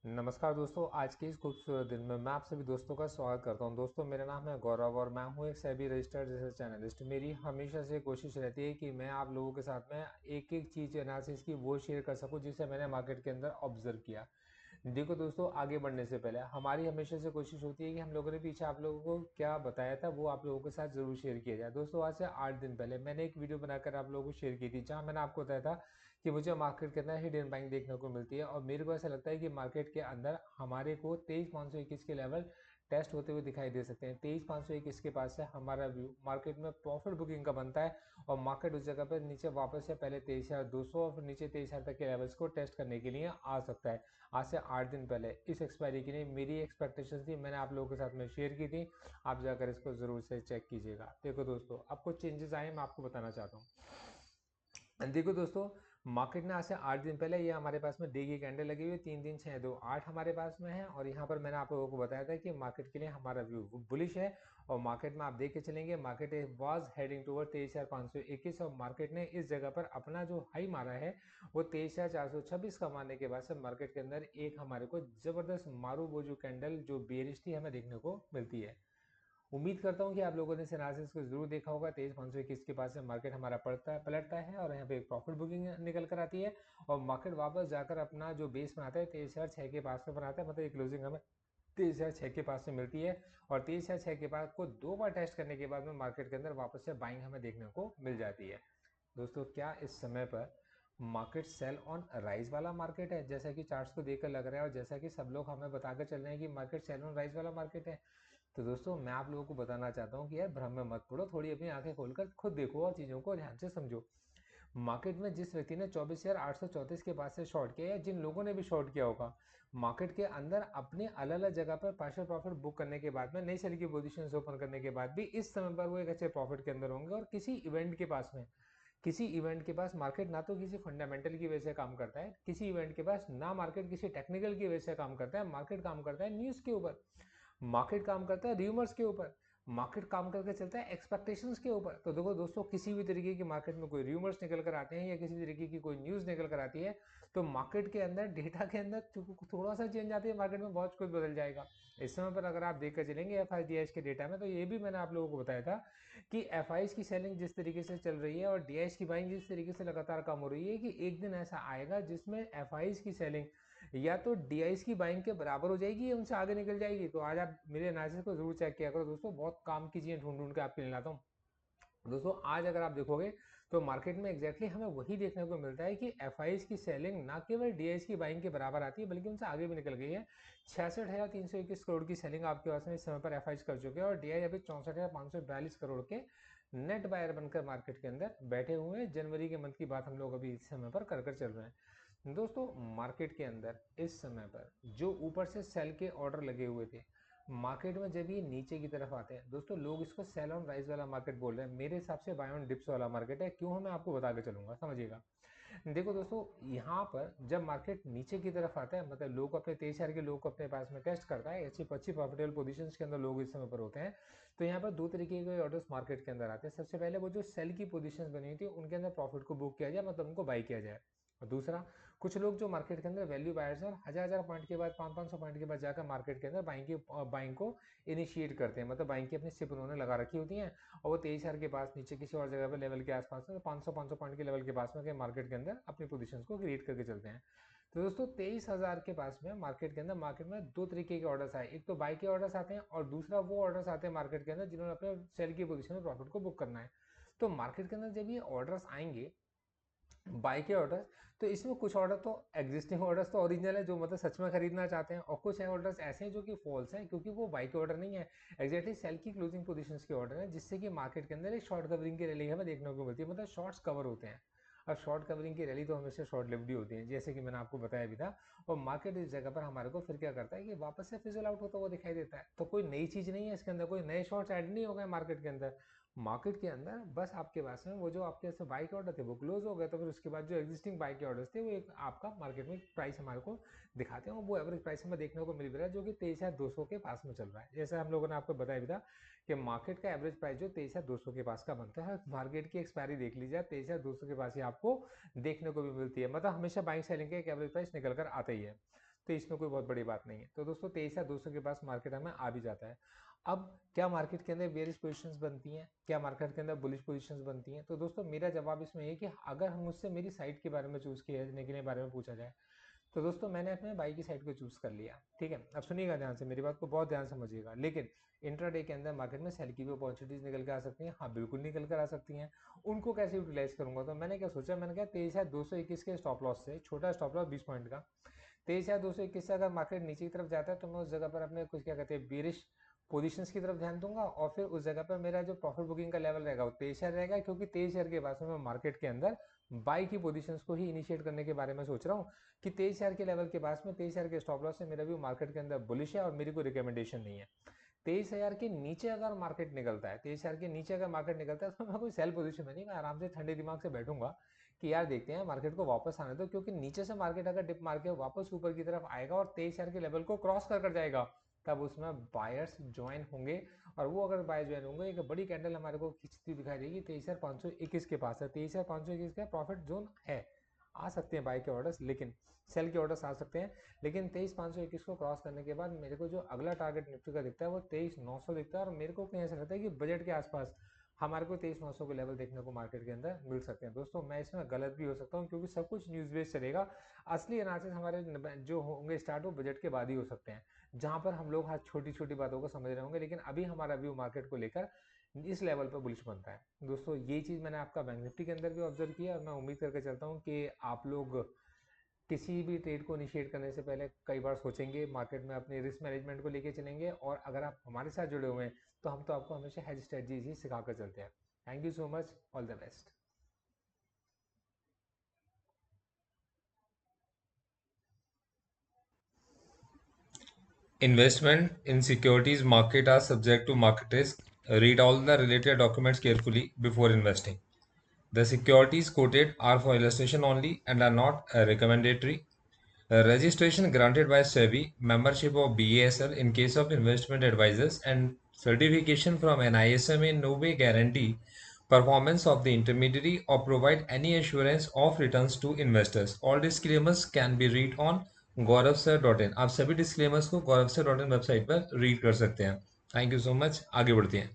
नमस्कार दोस्तों, आज के इस खूबसूरत दिन में मैं आप सभी दोस्तों का स्वागत करता हूं। दोस्तों, मेरा नाम है गौरव और मैं हूं एक सेबी रजिस्टर्ड रिसर्च एनालिस्ट। मेरी हमेशा से कोशिश रहती है कि मैं आप लोगों के साथ में एक एक चीज़ एनालिसिस की वो शेयर कर सकूं जिसे मैंने मार्केट के अंदर ऑब्जर्व किया। देखो दोस्तों, आगे बढ़ने से पहले हमारी हमेशा से कोशिश होती है कि हम लोगों ने पीछे आप लोगों को क्या बताया था वो आप लोगों के साथ ज़रूर शेयर किया जाए। दोस्तों, आज से 8 दिन पहले मैंने एक वीडियो बनाकर आप लोगों को शेयर की थी, जहाँ मैंने आपको बताया था कि मुझे मार्केट के अंदर हिडन बाइंग देखने को मिलती है और मेरे को ऐसा लगता है कि मार्केट के अंदर हमारे को 23,521 के लेवल टेस्ट होते हुए दिखाई दे सकते हैं। 23,521 के पास से हमारा व्यू मार्केट में प्रॉफिट बुकिंग का बनता है और मार्केट उस जगह पर नीचे वापस से पहले 23,200 और फिर नीचे 23,000 तक के लेवल्स को टेस्ट करने के लिए आ सकता है। आज से 8 दिन पहले इस एक्सपायरी के लिए मेरी एक्सपेक्टेशन थी, मैंने आप लोगों के साथ में शेयर की थी। आप जाकर इसको जरूर से चेक कीजिएगा। देखो दोस्तों, अब कुछ चेंजेस आए मैं आपको बताना चाहता हूँ। देखो दोस्तों, मार्केट ने आज से 8 दिन पहले ये हमारे पास में डे की कैंडल लगी हुई है, 3 3 6 2 8 हमारे पास में है और यहाँ पर मैंने आप लोगों को बताया था कि मार्केट के लिए हमारा व्यू बुलिश है। और मार्केट में आप देख के चलेंगे, मार्केट वाज हेडिंग टूवर्ड 23,521 और मार्केट ने इस जगह पर अपना जो हाई मारा है वो 23,426 का मारने के बाद से मार्केट के अंदर एक हमारे को जबरदस्त मारू बोजू कैंडल जो बेरिश थी हमें देखने को मिलती है। उम्मीद करता हूं कि आप लोगों ने इस एनालिसिस को जरूर देखा होगा। 23,521 के पास से मार्केट हमारा पलटता है और यहाँ पे एक प्रॉफिट बुकिंग निकल कर आती है और मार्केट वापस जाकर अपना जो बेस बनाता है 23,006 के पास में बनाता है, मतलब एक क्लोजिंग हमें 23,006 के पास से मिलती है और 23,006 के पास को 2 बार टेस्ट करने के बाद में मार्केट के अंदर वापस से बाइंग हमें देखने को मिल जाती है। दोस्तों, क्या इस समय पर मार्केट सेल ऑन राइज वाला मार्केट है जैसा कि चार्ट्स को देखकर लग रहा है और जैसा कि सब लोग हमें बताकर चल रहे हैं कि मार्केट सेल ऑन राइज वाला मार्केट है? तो दोस्तों, मैं आप लोगों को बताना चाहता हूँ कि यार भ्रम में मत पड़ो, थोड़ी अपनी आंखें खोलकर खुद देखो और चीज़ों को ध्यान से समझो। मार्केट में जिस व्यक्ति ने 24,834 के पास से शॉर्ट किया या जिन लोगों ने भी शॉर्ट किया होगा, मार्केट के अंदर अपने अलग अलग जगह पर पार्शियल प्रॉफिट बुक करने के बाद में नई सेल की पोजीशन ओपन करने के बाद भी इस समय पर वो एक अच्छे प्रॉफिट के अंदर होंगे। और किसी इवेंट के पास मार्केट ना तो किसी फंडामेंटल की वजह से काम करता है, किसी इवेंट के पास ना मार्केट किसी टेक्निकल की वजह से काम करता है। मार्केट काम करता है न्यूज़ के ऊपर, मार्केट काम करता है र्यूमर्स के ऊपर, मार्केट काम करके चलता है एक्सपेक्टेशंस के ऊपर। तो देखो दोस्तों, किसी भी तरीके की मार्केट में कोई र्यूमर्स निकल कर आते हैं या किसी तरीके की कोई न्यूज़ निकल कर आती है तो मार्केट के अंदर डेटा के अंदर थोड़ा सा चेंज आती है, मार्केट में बहुत कुछ बदल जाएगा। इस समय पर अगर आप देखकर चलेंगे एफ आई डी एच के डेटा में, तो ये भी मैंने आप लोगों को बताया था कि एफ आई की सेलिंग जिस तरीके से चल रही है और डी की बाइंग जिस तरीके से लगातार कम हो रही है कि एक दिन ऐसा आएगा जिसमें एफ की सेलिंग या तो डीआईस की बाइंग के बराबर हो जाएगी या उनसे आगे निकल जाएगी। तो आज आप मेरे एनालिसिस को जरूर चेक किया करो दोस्तों, बहुत काम की चीजें ढूंढ ढूंढ के आपके लिए लाता हूँ। दोस्तों, आज अगर आप देखोगे तो मार्केट में एग्जैक्टली हमें वही देखने को मिलता है कि एफ की सेलिंग ना केवल डी की बाइंग के बराबर आती है बल्कि उनसे आगे भी निकल गई है। 66,321 करोड़ की सेलिंग आपके पास में इस समय पर एफ कर चुके हैं और डी अभी 64,542 करोड़ के नेट बायर बनकर मार्केट के अंदर बैठे हुए हैं। जनवरी के मंथ की बात हम लोग अभी इस समय पर कर चल रहे हैं। दोस्तों, मार्केट के अंदर इस समय पर जो ऊपर से सेल के ऑर्डर लगे हुए थे, मार्केट में जब ये नीचे की तरफ आते हैं दोस्तों, लोग इसको सेल ऑन राइज वाला मार्केट बोल रहे हैं। मेरे हिसाब से बाय ऑन डिप्स वाला मार्केट है। क्यों है मैं आपको बता के चलूंगा, समझिएगा। देखो दोस्तों, यहाँ पर जब मार्केट नीचे की तरफ आता है, मतलब लोग अपने 23,000 के लोग को अपने पास में टेस्ट करता है, अच्छी अच्छी प्रॉफिटेबल पोजीशंस के अंदर लोग इस समय पर होते हैं। तो यहाँ पर दो तरीके के ऑर्डर्स मार्केट के अंदर आते हैं। सबसे पहले वो जो सेल की पोजीशंस बनी हुई थी उनके अंदर प्रॉफिट को बुक किया जाए, मतलब उनको बाई किया जाए। और दूसरा, कुछ लोग जो मार्केट के अंदर वैल्यू बायर्स हैं और हजार पॉइंट के बाद 500 पॉइंट के बाद जाकर मार्केट के अंदर बाइंग को इनिशिएट करते हैं, मतलब बाइंग की अपनी सिप उन्होंने लगा रखी होती है और वो 23,000 के पास नीचे किसी और जगह पर लेवल के आसपास में 500 पॉइंट के लेवल के पास में मार्केट के अंदर अपनी पोजीशंस को क्रिएट करके चलते हैं। तो दोस्तों, 23,000 के पास में मार्केट में दो तरीके के ऑर्डर्स आए। एक तो बाई के ऑर्डर्स आते हैं और दूसरा वो ऑर्डर्स आते हैं मार्केट के अंदर जिन्होंने अपने सेल की पोजीशन में प्रॉफिट को बुक करना है। तो मार्केट के अंदर जब ये ऑर्डर्स आएंगे बाई के ऑर्डर्स, तो इसमें कुछ ऑर्डर तो एग्जिस्टिंग ऑर्डर्स तो ओरिजिनल है जो मतलब सच में खरीदना चाहते हैं और कुछ ऑर्डर्स ऐसे हैं जो कि फॉल्स हैं क्योंकि वो बाई के ऑर्डर नहीं है, एग्जैक्टली सेल की क्लोजिंग पोजीशंस के ऑर्डर है, जिससे कि मार्केट के अंदर एक शॉर्ट कवरिंग की रैली हमें देखने को मिलती है, मतलब शॉर्ट्स कवर होते हैं। अब शॉर्ट कवरिंग की रैली तो हमेशा शॉर्ट लिव्ड होती है, जैसे कि मैंने आपको बताया भी था। और मार्केट इस जगह पर हमारे को फिर क्या करता है कि वापस से फिजल आउट होता हुआ दिखाई देता है। तो कोई नई चीज नहीं है इसके अंदर, कोई नए शॉर्ट्स ऐड नहीं हो गए मार्केट के अंदर। मार्केट के अंदर बस आपके पास में वो जो आपके ऐसे बाई के ऑर्डर थे वो क्लोज हो गए, तो फिर उसके बाद जो एग्जिस्टिंग बाई के ऑर्डर्स थे वो एक आपका मार्केट में प्राइस हमारे को दिखाते हैं। वो एवरेज प्राइस हमें देखने को मिल रहा है जो कि 23,200 के पास में चल रहा है। जैसे हम लोगों ने आपको बताया भी था कि मार्केट का एवरेज प्राइस जो 23,200 के पास का बनता है, मार्केट की एक्सपायरी देख लीजिए 23,200 के पास ही आपको देखने को भी मिलती है, मतलब हमेशा बाइंग सेलिंग का एक एवरेज प्राइस निकल कर आता ही है। तो इसमें कोई बहुत बड़ी बात नहीं है। तो दोस्तों 23,200 के पास मार्केट हमें आ भी जाता है। अब क्या मार्केट के अंदर बेयरिश पोजीशंस बनती हैं, क्या मार्केट के अंदर बुलिश पोजीशंस बनती हैं? तो दोस्तों मेरा जवाब इसमें है कि अगर हम मुझसे मेरी साइड के बारे में चूज करने के बारे में पूछा जाए, तो दोस्तों मैंने अपने बाई की साइड को चूज कर लिया, ठीक है। अब सुनिएगा ध्यान से, मेरी बात को बहुत ध्यान समझिएगा। लेकिन इंट्राडे के अंदर मार्केट में सेल की भी अपॉर्चुनिटीज निकल कर आ सकती हैं, हाँ बिल्कुल निकल कर आ सकती हैं। उनको कैसे यूटिलाइज करूंगा? तो मैंने क्या सोचा, मैंने कहा 23,221 के स्टॉप लॉस से, छोटा स्टॉप लॉस 20 पॉइंट का, 23,221 से अगर मार्केट नीचे की तरफ जाता है तो मैं उस जगह पर अपने कुछ क्या कहते हैं बेरिश पोजीशंस की तरफ ध्यान दूंगा, और फिर उस जगह पर मेरा जो प्रॉफिट बुकिंग का लेवल रहेगा वो 23,000 रहेगा, क्योंकि 23,000 के बाद में मैं मार्केट के अंदर बाई की पोजीशंस को ही इनिशिएट करने के बारे में सोच रहा हूँ कि 23,000 के लेवल के बाद में 23,000 के स्टॉप लॉस से मेरा भी मार्केट के अंदर बुलिश है और मेरी कोई रिकमेंडेशन नहीं है। 23,000 के नीचे अगर मार्केट निकलता है, 23,000 के नीचे अगर मार्केट निकलता है तो मैं कोई सेल पोजीशन में नहीं, मैं आराम से ठंडे दिमाग से बैठूंगा कि यार देखते हैं मार्केट को वापस आने दो, क्योंकि नीचे से मार्केट अगर डिप मार के वापस ऊपर की तरफ आएगा और 23,000 के लेवल को क्रॉस कर जाएगा, तब उसमें बायर्स ज्वाइन होंगे। और वो अगर बाय ज्वाइन होंगे, एक बड़ी कैंडल हमारे को खिंचती दिखाई देगी 23,521 के पास है, 23,521 का प्रॉफिट जोन है। आ सकते हैं बाय के ऑर्डर्स, लेकिन सेल के ऑर्डर्स आ सकते हैं। लेकिन 23,521 को क्रॉस करने के बाद मेरे को जो अगला टारगेट निफ्टी का दिखता है वो 23,900 दिखता है, और मेरे को कहीं ऐसा लगता है कि बजट के आसपास हमारे को 23,900 के लेवल देखने को मार्केट के अंदर मिल सकते हैं। दोस्तों मैं इसमें गलत भी हो सकता हूँ, क्योंकि सब कुछ न्यूज बेस्ड चलेगा। असली एनालिसिस हमारे जो होंगे स्टार्ट वो बजट के बाद ही हो सकते हैं, जहां पर हम लोग हर छोटी छोटी बातों को समझ रहे होंगे, लेकिन अभी हमारा व्यू मार्केट को लेकर इस लेवल पर बुलिश बनता है। दोस्तों ये चीज मैंने आपका बैंक निफ्टी के अंदर भी ऑब्जर्व किया, और मैं उम्मीद करके चलता हूँ कि आप लोग किसी भी ट्रेड को इनिशिएट करने से पहले कई बार सोचेंगे, मार्केट में अपने रिस्क मैनेजमेंट को लेके चलेंगे, और अगर आप हमारे साथ जुड़े हुए हैं तो हम तो आपको हमेशा हेज स्ट्रेटजीज ही सिखाकर चलते हैं। Thank you so much, all the best. Investment in securities market are subject to market risk. Read all the related documents carefully before investing. The securities quoted are for illustration only and are not recommendatory. Registration granted by SEBI, membership of BASL in case of investment advisors, and certification from NISM in no way guarantee performance of the intermediary or provide any assurance of returns to investors. All disclaimers can be read on gauravsir.in. आप सभी disclaimers को gauravsir.in website पर read कर सकते हैं। Thank you so much, आगे बढ़ते हैं।